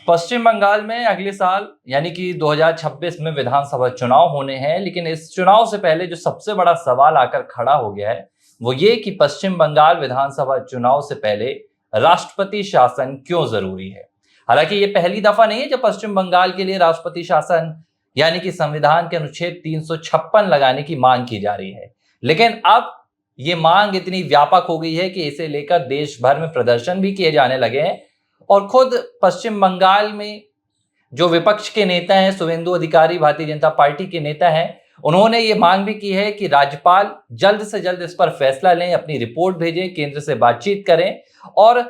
पश्चिम बंगाल में अगले साल यानी कि 2026 में विधानसभा चुनाव होने हैं, लेकिन इस चुनाव से पहले जो सबसे बड़ा सवाल आकर खड़ा हो गया है वो ये कि पश्चिम बंगाल विधानसभा चुनाव से पहले राष्ट्रपति शासन क्यों जरूरी है। हालांकि ये पहली दफा नहीं है जब पश्चिम बंगाल के लिए राष्ट्रपति शासन यानी कि संविधान के अनुच्छेद 356 लगाने की मांग की जा रही है, लेकिन अब ये मांग इतनी व्यापक हो गई है कि इसे लेकर देश भर में प्रदर्शन भी किए जाने लगे हैं। और खुद पश्चिम बंगाल में जो विपक्ष के नेता हैं, शुवेंदु अधिकारी भारतीय जनता पार्टी के नेता हैं, उन्होंने ये मांग भी की है कि राज्यपाल जल्द से जल्द इस पर फैसला लें, अपनी रिपोर्ट भेजें, केंद्र से बातचीत करें। और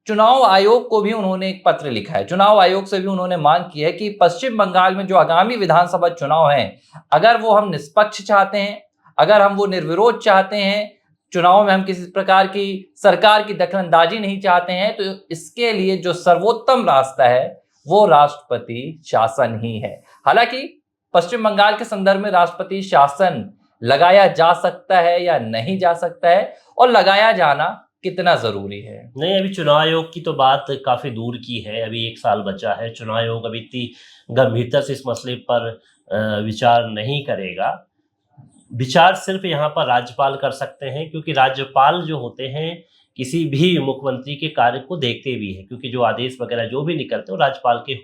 चुनाव आयोग को भी उन्होंने एक पत्र लिखा है। चुनाव आयोग से भी उन्होंने मांग की है कि पश्चिम बंगाल में जो आगामी विधानसभा चुनाव हैं, अगर वो हम निष्पक्ष चाहते हैं, अगर हम वो निर्विरोध चाहते हैं, चुनाव में हम किसी प्रकार की सरकार की दखलंदाजी नहीं चाहते हैं, तो इसके लिए जो सर्वोत्तम रास्ता है वो राष्ट्रपति शासन ही है। हालांकि पश्चिम बंगाल के संदर्भ में राष्ट्रपति शासन लगाया जा सकता है या नहीं जा सकता है, और लगाया जाना कितना जरूरी है। नहीं, अभी चुनाव आयोग की तो बात काफी दूर की है, अभी 1 साल बचा है। चुनाव आयोग अभी इतनी गंभीरता से इस मसले पर विचार नहीं करेगा। विचार सिर्फ यहाँ पर राज्यपाल कर सकते हैं, क्योंकि राज्यपाल जो होते हैं किसी भी मुख्यमंत्री के कार्य को देखते भी हैं, क्योंकि जो आदेश वगैरह जो भी निकलते हैं वो राज्यपाल के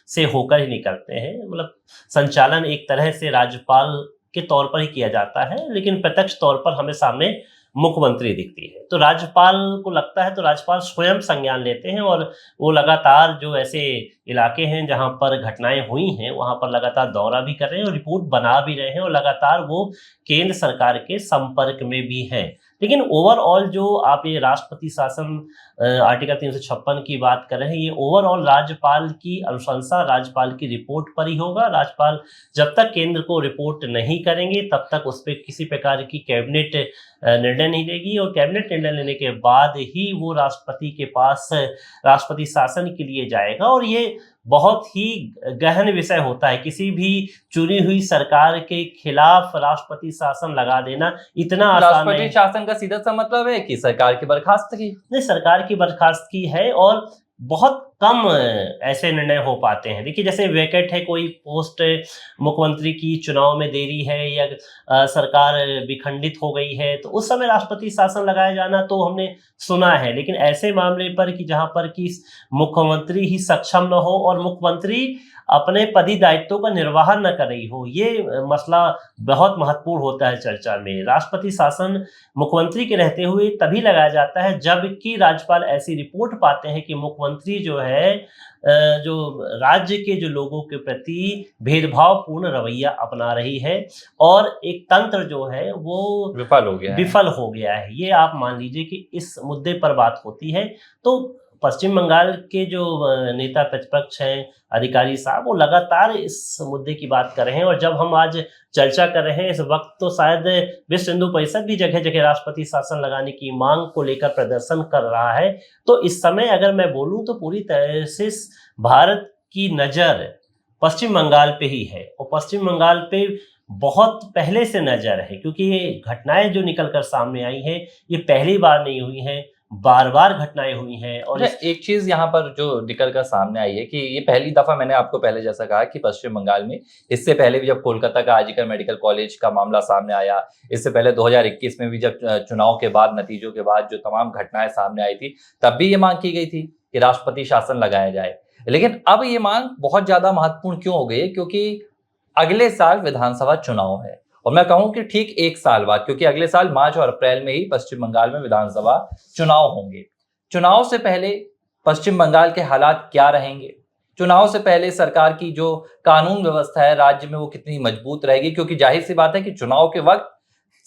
से होकर ही निकलते हैं। मतलब संचालन एक तरह से राज्यपाल के तौर पर ही किया जाता है, लेकिन प्रत्यक्ष तौर पर हमें सामने मुख्यमंत्री दिखती है। तो राज्यपाल को लगता है तो राज्यपाल स्वयं संज्ञान लेते हैं, और वो लगातार जो ऐसे इलाके हैं जहां पर घटनाएं हुई हैं वहां पर लगातार दौरा भी कर रहे हैं और रिपोर्ट बना भी रहे हैं, और लगातार वो केंद्र सरकार के संपर्क में भी हैं। लेकिन ओवरऑल जो आप ये राष्ट्रपति शासन आर्टिकल 356 की बात कर रहे हैं, ये ओवरऑल राज्यपाल की अनुशंसा, राज्यपाल की रिपोर्ट पर ही होगा। राज्यपाल जब तक केंद्र को रिपोर्ट नहीं करेंगे तब तक उस पर किसी प्रकार की कैबिनेट निर्णय नहीं लेगी, और कैबिनेट निर्णय लेने के बाद ही वो राष्ट्रपति के पास राष्ट्रपति शासन के लिए जाएगा। और ये बहुत ही गहन विषय होता है, किसी भी चुनी हुई सरकार के खिलाफ राष्ट्रपति शासन लगा देना इतना आसान राष्ट्रपति नहीं। शासन का सीधा सा मतलब है कि सरकार की बर्खास्तगी। नहीं, सरकार की बर्खास्तगी है, और बहुत कम ऐसे निर्णय हो पाते हैं। देखिए, जैसे वैकेंट है कोई पोस्ट मुख्यमंत्री की, चुनाव में देरी है या सरकार विखंडित हो गई है, तो उस समय राष्ट्रपति शासन लगाया जाना तो हमने सुना है। लेकिन ऐसे मामले पर कि जहां पर कि मुख्यमंत्री ही सक्षम न हो और मुख्यमंत्री अपने पदी दायित्वों का निर्वहन न कर रही हो, ये मसला बहुत महत्वपूर्ण होता है चर्चा में। राष्ट्रपति शासन मुख्यमंत्री के रहते हुए तभी लगाया जाता है जबकि राज्यपाल ऐसी रिपोर्ट पाते हैं कि मुख्यमंत्री जो है जो राज्य के जो लोगों के प्रति भेदभावपूर्ण रवैया अपना रही है, और एक तंत्र जो है वो विफल हो गया है। ये आप मान लीजिए कि इस मुद्दे पर बात होती है। तो पश्चिम बंगाल के जो नेता प्रतिपक्ष हैं, अधिकारी साहब, वो लगातार इस मुद्दे की बात कर रहे हैं। और जब हम आज चर्चा कर रहे हैं इस वक्त, तो शायद विश्व हिंदू परिषद भी जगह जगह राष्ट्रपति शासन लगाने की मांग को लेकर प्रदर्शन कर रहा है। तो इस समय अगर मैं बोलूं तो पूरी तरह से भारत की नजर पश्चिम बंगाल पे ही है, और पश्चिम बंगाल पे बहुत पहले से नजर है, क्योंकि ये घटनाएं जो निकल कर सामने आई हैं ये पहली बार नहीं हुई हैं, बार बार घटनाएं हुई हैं। और एक चीज यहाँ पर जो निकल कर सामने आई है कि ये पहली दफा, मैंने आपको पहले जैसा कहा कि पश्चिम बंगाल में इससे पहले भी जब कोलकाता का आरजीकर मेडिकल कॉलेज का मामला सामने आया, इससे पहले 2021 में भी जब चुनाव के बाद, नतीजों के बाद जो तमाम घटनाएं सामने आई थी, तब भी ये मांग की गई थी कि राष्ट्रपति शासन लगाया जाए। लेकिन अब ये मांग बहुत ज्यादा महत्वपूर्ण क्यों हो गई है? क्योंकि अगले साल विधानसभा चुनाव है, और मैं कहूं कि ठीक 1 साल बाद, क्योंकि अगले साल मार्च और अप्रैल में ही पश्चिम बंगाल में विधानसभा चुनाव होंगे। चुनाव से पहले पश्चिम बंगाल के हालात क्या रहेंगे? चुनाव से पहले सरकार की जो कानून व्यवस्था है राज्य में वो कितनी मजबूत रहेगी? क्योंकि जाहिर सी बात है कि चुनाव के वक्त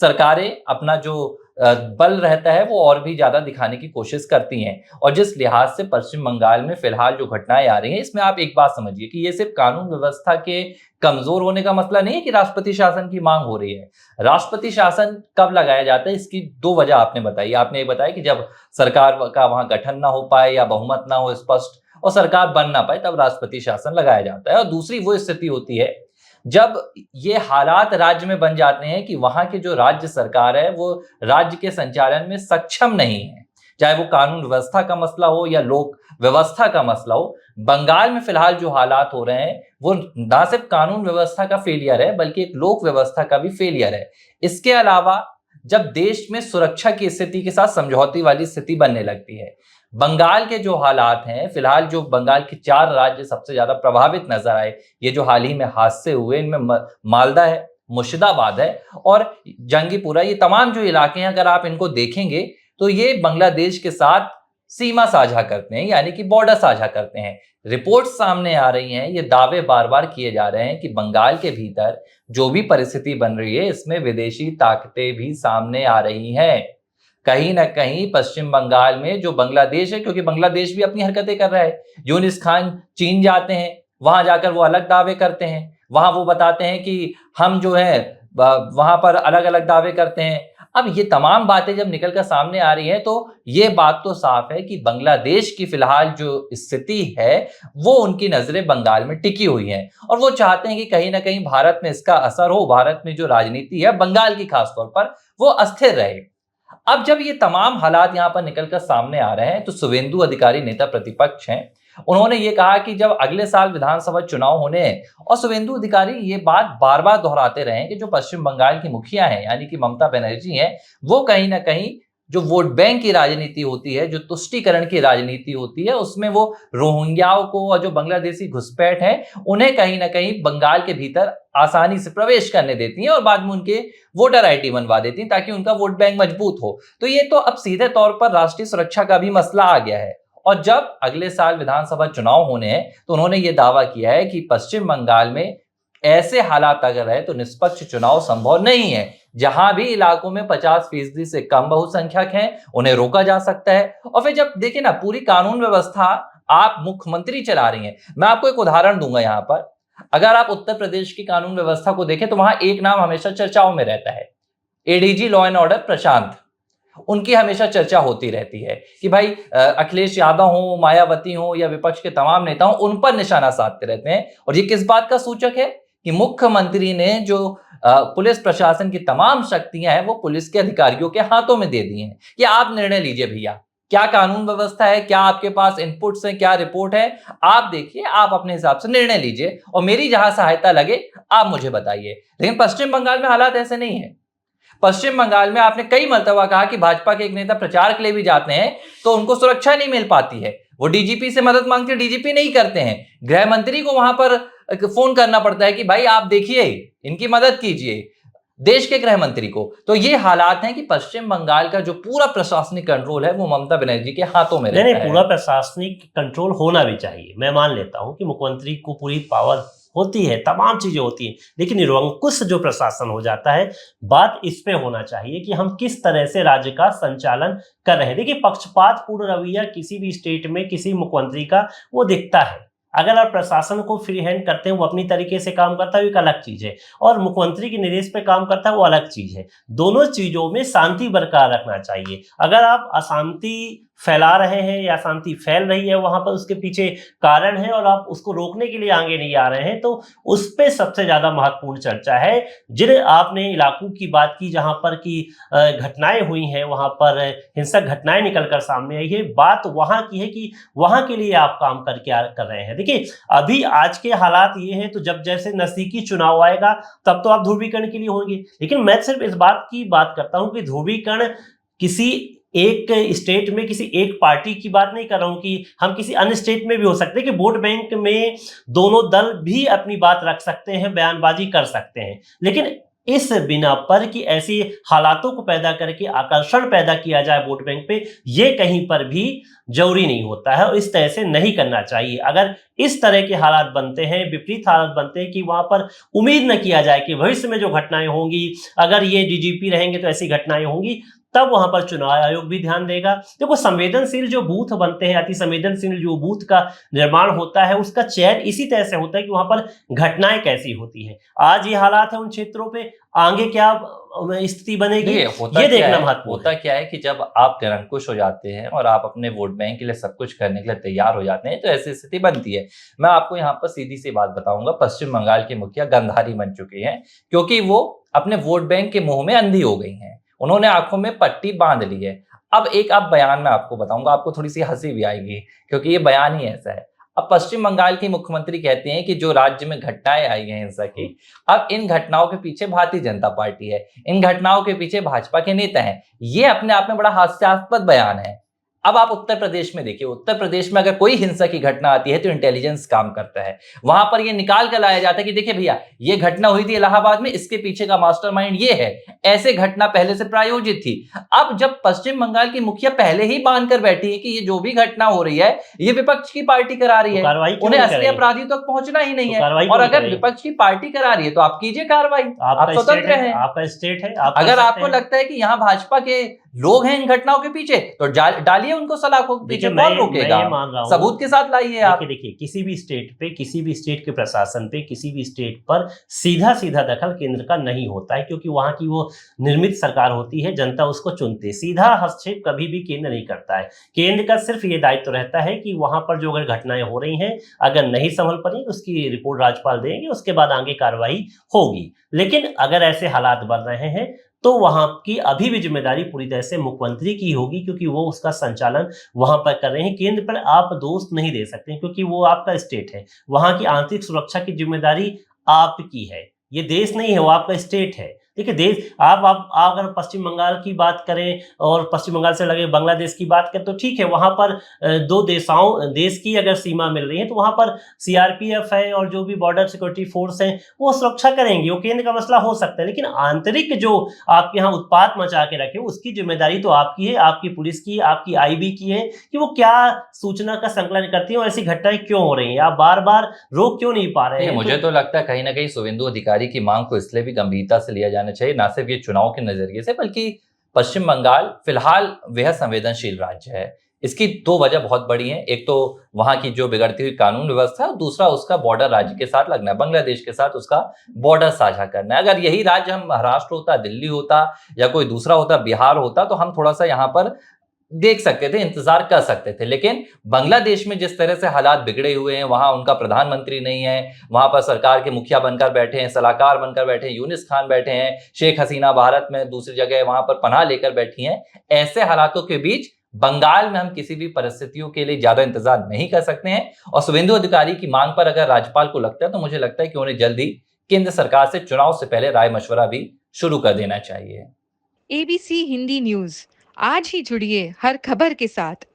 सरकारें अपना जो बल रहता है वो और भी ज्यादा दिखाने की कोशिश करती हैं। और जिस लिहाज से पश्चिम बंगाल में फिलहाल जो घटनाएं आ रही हैं, इसमें आप एक बात समझिए कि ये सिर्फ कानून व्यवस्था के कमजोर होने का मसला नहीं है कि राष्ट्रपति शासन की मांग हो रही है। राष्ट्रपति शासन कब लगाया जाता है, इसकी 2 वजह आपने बताई। आपने ये बताया कि जब सरकार का वहां गठन ना हो पाए या बहुमत ना हो स्पष्ट और सरकार बन ना पाए, तब राष्ट्रपति शासन लगाया जाता है। और दूसरी वो स्थिति होती है जब ये हालात राज्य में बन जाते हैं कि वहां के जो राज्य सरकार है वो राज्य के संचालन में सक्षम नहीं है। चाहे वो कानून व्यवस्था का मसला हो या लोक व्यवस्था का मसला हो। बंगाल में फिलहाल जो हालात हो रहे हैं वो ना सिर्फ कानून व्यवस्था का फेलियर है बल्कि एक लोक व्यवस्था का भी फेलियर है। इसके अलावा जब देश में सुरक्षा की स्थिति के साथ समझौते वाली स्थिति बनने लगती है, बंगाल के जो हालात हैं फिलहाल, जो बंगाल के 4 राज्य सबसे ज्यादा प्रभावित नजर आए, ये जो हाल ही में हादसे हुए इनमें मालदा है, मुर्शिदाबाद है और जंगीपुरा, ये तमाम जो इलाके हैं अगर आप इनको देखेंगे तो ये बांग्लादेश के साथ सीमा साझा करते हैं, यानी कि बॉर्डर साझा करते हैं। रिपोर्ट सामने आ रही हैं, ये दावे बार बार किए जा रहे हैं कि बंगाल के भीतर जो भी परिस्थिति बन रही है इसमें विदेशी ताकतें भी सामने आ रही हैं। कहीं ना कहीं पश्चिम बंगाल में जो बांग्लादेश है, क्योंकि बांग्लादेश भी अपनी हरकतें कर रहा है, यूनिस खान चीन जाते हैं, वहां जाकर वो अलग दावे करते हैं, वहां वो बताते हैं कि हम जो है वहां पर अलग अलग दावे करते हैं। अब ये तमाम बातें जब निकल कर सामने आ रही हैं तो ये बात तो साफ है कि बांग्लादेश की फिलहाल जो स्थिति है वो उनकी नजरें बंगाल में टिकी हुई हैं और वो चाहते हैं कि कहीं ना कहीं भारत में इसका असर हो, भारत में जो राजनीति है बंगाल की खासतौर पर वो अस्थिर रहे। अब जब ये तमाम हालात यहां पर निकलकर सामने आ रहे हैं तो शुभेंदु अधिकारी नेता प्रतिपक्ष हैं, उन्होंने ये कहा कि जब अगले साल विधानसभा चुनाव होने हैं, और शुभेंदु अधिकारी ये बात बार बार दोहराते रहे कि जो पश्चिम बंगाल की मुखिया हैं यानी कि ममता बनर्जी हैं, वो कहीं ना कहीं जो वोट बैंक की राजनीति होती है, जो तुष्टीकरण की राजनीति होती है, उसमें वो रोहिंग्याओं को और जो बांग्लादेशी घुसपैठ हैं उन्हें कहीं ना कहीं बंगाल के भीतर आसानी से प्रवेश करने देती हैं और बाद में उनके वोटर आईडी बनवा देती हैं ताकि उनका वोट बैंक मजबूत हो। तो ये तो अब सीधे तौर पर राष्ट्रीय सुरक्षा का भी मसला आ गया है। और जब अगले साल विधानसभा चुनाव होने हैं तो उन्होंने ये दावा किया है कि पश्चिम बंगाल में ऐसे हालात अगर है तो निष्पक्ष चुनाव संभव नहीं है। जहां भी इलाकों में 50% से कम बहुसंख्यक हैं उन्हें रोका जा सकता है। और फिर जब देखिए ना, पूरी कानून व्यवस्था आप मुख्यमंत्री चला रही हैं। मैं आपको एक उदाहरण दूंगा यहाँ पर, अगर आप उत्तर प्रदेश की कानून व्यवस्था को देखें तो वहां एक नाम हमेशा चर्चाओं में रहता है, एडीजी लॉ एंड ऑर्डर प्रशांत। उनकी हमेशा चर्चा होती रहती है कि भाई अखिलेश यादव हो, मायावती हो या विपक्ष के तमाम नेता हो, उन पर निशाना साधते रहते हैं। और ये किस बात का सूचक है कि मुख्यमंत्री ने जो पुलिस प्रशासन की तमाम शक्तियां हैं वो पुलिस के अधिकारियों के हाथों में दे दी हैं कि आप निर्णय लीजिए भैया, क्या कानून व्यवस्था है, क्या आपके पास इनपुट्स हैं, क्या रिपोर्ट है, आप देखिए, आप अपने हिसाब से निर्णय लीजिए और मेरी जहां सहायता लगे आप मुझे बताइए। लेकिन पश्चिम बंगाल में हालात ऐसे नहीं है। पश्चिम बंगाल में आपने कई मर्तबा कहा कि भाजपा के एक नेता प्रचार के लिए भी जाते हैं तो उनको सुरक्षा नहीं मिल पाती है, वो डीजीपी से मदद मांगते, डीजीपी नहीं करते हैं, गृह मंत्री को वहां पर फोन करना पड़ता है कि भाई आप देखिए इनकी मदद कीजिए, देश के गृह मंत्री को। तो ये हालात हैं कि पश्चिम बंगाल का जो पूरा प्रशासनिक कंट्रोल है वो ममता बनर्जी के हाथों में रहता है। पूरा प्रशासनिक कंट्रोल होना भी चाहिए। मैं मान लेता हूं कि मुख्यमंत्री को पूरी पावर होती है, तमाम चीजें होती हैं, लेकिन निरंकुश जो प्रशासन हो जाता है, बात इस पे होना चाहिए कि हम किस तरह से राज्य का संचालन कर रहे हैं। देखिए, पक्षपात पूर्ण रवैया किसी भी स्टेट में किसी मुख्यमंत्री का वो दिखता है। अगर आप प्रशासन को फ्री हैंड करते हैं, वो अपनी तरीके से काम करता है, वो एक अलग चीज है, और मुख्यमंत्री के निर्देश पे काम करता है, वो अलग चीज है। दोनों चीजों में शांति बरकरार रखना चाहिए। अगर आप अशांति फैला रहे हैं या शांति फैल रही है वहां पर, उसके पीछे कारण है और आप उसको रोकने के लिए आगे नहीं आ रहे हैं, तो उस पर सबसे ज्यादा महत्वपूर्ण चर्चा है। जिन आपने इलाकों की बात की जहां पर की घटनाएं हुई हैं, वहां पर हिंसक घटनाएं निकलकर सामने आई है, बात वहां की है कि वहां के लिए आप काम कर रहे हैं। देखिए, अभी आज के हालात ये हैं, तो जब जैसे नजदीकी चुनाव आएगा तब तो आप ध्रुवीकरण के लिए होंगे, लेकिन मैं सिर्फ इस बात की बात करता हूं कि ध्रुवीकरण किसी एक स्टेट में किसी एक पार्टी की बात नहीं कर रहा हूं, कि हम किसी अन्य स्टेट में भी हो सकते हैं कि वोट बैंक में दोनों दल भी अपनी बात रख सकते हैं, बयानबाजी कर सकते हैं, लेकिन इस बिना पर कि ऐसी हालातों को पैदा करके आकर्षण पैदा किया जाए वोट बैंक पे, ये कहीं पर भी जरूरी नहीं होता है और इस तरह से नहीं करना चाहिए। अगर इस तरह के हालात बनते हैं, विपरीत हालात बनते हैं कि वहां पर उम्मीद न किया जाए कि भविष्य में जो घटनाएं होंगी, अगर ये डीजीपी रहेंगे तो ऐसी घटनाएं होंगी, तब वहां पर चुनाव आयोग भी ध्यान देगा। देखो, संवेदनशील जो बूथ बनते हैं, अति संवेदनशील जो बूथ का निर्माण होता है, उसका चयन इसी तरह से होता है कि वहां पर घटनाएं कैसी होती हैं। आज ये हालात है उन क्षेत्रों पे, आगे क्या स्थिति बनेगी ये देखना महत्वपूर्ण। होता क्या है कि जब आप निरंकुश हो जाते हैं और आप अपने वोट बैंक के लिए सब कुछ करने के लिए तैयार हो जाते हैं तो ऐसी स्थिति बनती है। मैं आपको यहाँ पर सीधी सी बात बताऊंगा, पश्चिम बंगाल के मुखिया गंधारी बन चुके हैं क्योंकि वो अपने वोट बैंक के मुंह में अंधी हो गई हैं। उन्होंने आंखों में पट्टी बांध ली है। अब एक आप बयान मैं आपको बताऊंगा, आपको थोड़ी सी हंसी भी आएगी क्योंकि ये बयान ही ऐसा है। अब पश्चिम बंगाल की मुख्यमंत्री कहते हैं कि जो राज्य में घटनाएं आई हैं हिंसा की, अब इन घटनाओं के पीछे भारतीय जनता पार्टी है, इन घटनाओं के पीछे भाजपा के नेता हैं। ये अपने आप में बड़ा हास्यास्पद बयान है। अब आप उत्तर प्रदेश में देखिए, उत्तर प्रदेश में अगर कोई हिंसा की घटना आती है तो इंटेलिजेंस काम करता है। वहां पर ये निकाल कर लाया जाता है कि देखिए भैया, ये घटना हुई थी इलाहाबाद में, इसके पीछे का मास्टरमाइंड ये है, ऐसे घटना पहले से प्रायोजित थी। अब जब पश्चिम बंगाल की मुखिया पहले ही बांध कर बैठी है कि ये जो भी घटना हो रही है ये विपक्ष की पार्टी करा रही तो है, कार्रवाई क्यों उन्हें नहीं असली करेंगे? अपराधी तक पहुंचना ही नहीं तो है। कार्रवाई और क्यों नहीं अगर करेंगे? विपक्ष की पार्टी करा रही है तो आप कीजिए कार्रवाई, आप आपका स्टेट स्वतंत्र है, हैं। आपका स्टेट है, आप कर अगर सकते आपको हैं। लगता है कि यहाँ भाजपा के लोग हैं इन घटनाओं के पीछे तो डालिए उनको सलाखों के पीछे, देखिए कौन मैं रोकेगा? ये मान रहा हूँ, सबूत के साथ लाइए आप। देखिए किसी भी स्टेट पे, किसी भी स्टेट के प्रशासन पे, किसी भी स्टेट पर सीधा सीधा दखल केंद्र का नहीं होता है, क्योंकि वहां की वो निर्मित सरकार होती है, जनता उसको चुनती है। सीधा हस्तक्षेप कभी भी केंद्र नहीं करता है। केंद्र का सिर्फ ये दायित्व रहता है कि वहां पर जो अगर घटनाएं हो रही हैं, अगर नहीं संभल पड़ी उसकी रिपोर्ट राज्यपाल देंगे, उसके बाद आगे कार्रवाई होगी। लेकिन अगर ऐसे हालात बन रहे हैं तो वहां की अभी भी जिम्मेदारी पूरी तरह से मुख्यमंत्री की होगी, क्योंकि वो उसका संचालन वहां पर कर रहे हैं। केंद्र पर आप दोष नहीं दे सकते क्योंकि वो आपका स्टेट है। वहां की आंतरिक सुरक्षा की जिम्मेदारी आपकी है। ये देश नहीं है, वो आपका स्टेट है। देखिए देश, आप अगर पश्चिम बंगाल की बात करें और पश्चिम बंगाल से लगे बांग्लादेश की बात करें तो ठीक है, वहां पर दो देश की अगर सीमा मिल रही है तो वहां पर सीआरपीएफ है और जो भी बॉर्डर सिक्योरिटी फोर्स है वो सुरक्षा करेंगे। वो केंद्र का मसला हो सकता है, लेकिन आंतरिक जो आपके यहाँ उत्पात मचा के रखे उसकी जिम्मेदारी तो आपकी है, आपकी पुलिस की, आपकी आईबी की है कि वो क्या सूचना का संकलन करती है और ऐसी घटनाएं क्यों हो रही हैं। आप बार बार रोक क्यों नहीं पा रहे हैं? मुझे तो लगता है कहीं ना कहीं शुभेंदु अधिकारी की मांग को इसलिए भी गंभीरता से लिया जाना चाहिए, ना सिर्फ ये चुनाव के नजरिए से, बल्कि पश्चिम बंगाल फिलहाल बेहद संवेदनशील राज्य है। इसकी दो वजह बहुत बड़ी हैं। एक तो वहां की जो बिगड़ती हुई कानून व्यवस्था है, और दूसरा उसका बॉर्डर राज्य के साथ लगना है, बांग्लादेश के साथ उसका बॉर्डर साझा करना है। अगर यही राज्य हम महाराष्ट्र होता, दिल्ली होता या कोई दूसरा होता, बिहार होता, तो हम थोड़ा सा यहाँ पर देख सकते थे, इंतजार कर सकते थे। लेकिन बांग्लादेश में जिस तरह से हालात बिगड़े हुए हैं, वहां उनका प्रधानमंत्री नहीं है, वहां पर सरकार के मुखिया बनकर बैठे हैं, सलाहकार बनकर बैठे हैं, यूनिस खान बैठे हैं, शेख हसीना भारत में दूसरी जगह वहां पर पनाह लेकर बैठी हैं। ऐसे हालातों के बीच बंगाल में हम किसी भी परिस्थितियों के लिए ज्यादा इंतजार नहीं कर सकते हैं। और शुभेंदु अधिकारी की मांग पर अगर राज्यपाल को लगता है तो मुझे लगता है कि उन्हें जल्द ही केंद्र सरकार से चुनाव से पहले राय मशवरा भी शुरू कर देना चाहिए। एबीसी हिंदी न्यूज, आज ही जुड़िए हर खबर के साथ।